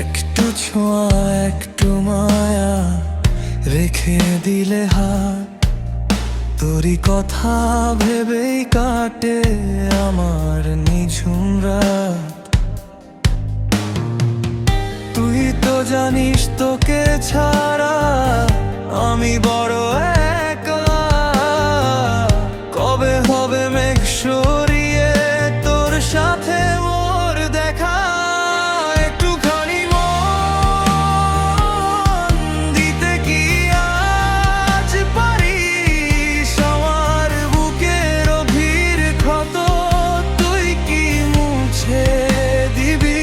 একটু ছোঁয়া একটু মায়া রেখে দিলে হাত, তোরই কথা ভেবেই কাটে আমার নিঝুম রাত। তুই তো জানিস তোকে ছাড়া আমি বড় একলা। কবে হবে মেঘ সরিয়ে তোর সাথে মোর দেখা? একটুখানি মন দিতে কি আজ পারিস? আমার বুকের অভির ক্ষত তুই কি মুছে দিবি?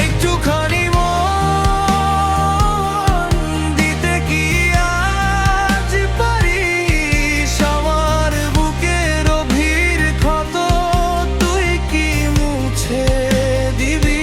একটুখানি মন দিতে কি আজ পারিস? আমার বুকের অভির ক্ষত তুই কি মুছে দিবি?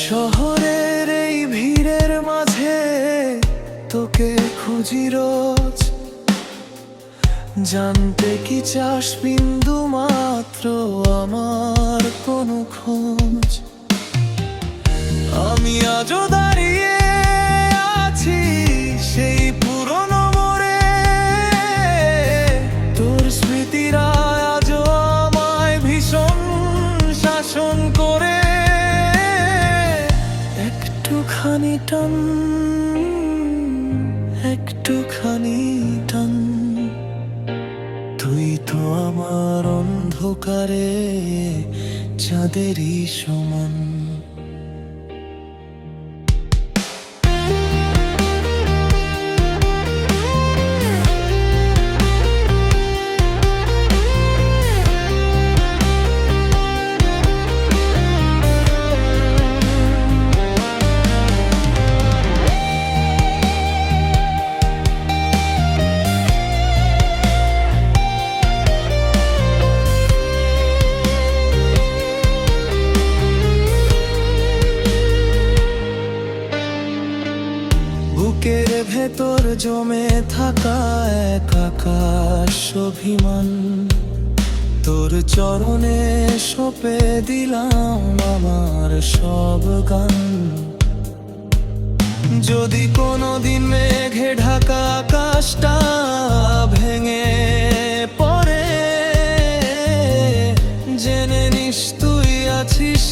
শহরের এই ভিড়ের মাঝে তোকে খুঁজি রোজ। জানতে কি চাস বিন্দু মাত্র আমার কোনো খোঁজ? আমি আজও দাঁড়িয়ে আছি সেই পুরনো মোড়ে। তোর স্মৃতিরা আজও আমায় ভীষণ শাসন করে। একটুখানি টান, একটুখানি টান, তুই তো আমার অন্ধকারে চাঁদেরই সমান। বুকের ভেতর জমে থাকা এক আকাশ অভিমান, তোর চরণে সঁপে দিলাম আমার সব গান। যদি কোনোদিন মেঘে ঢাকা আকাশটা ভেঙে পড়ে, জেনে নিস তুই আছিস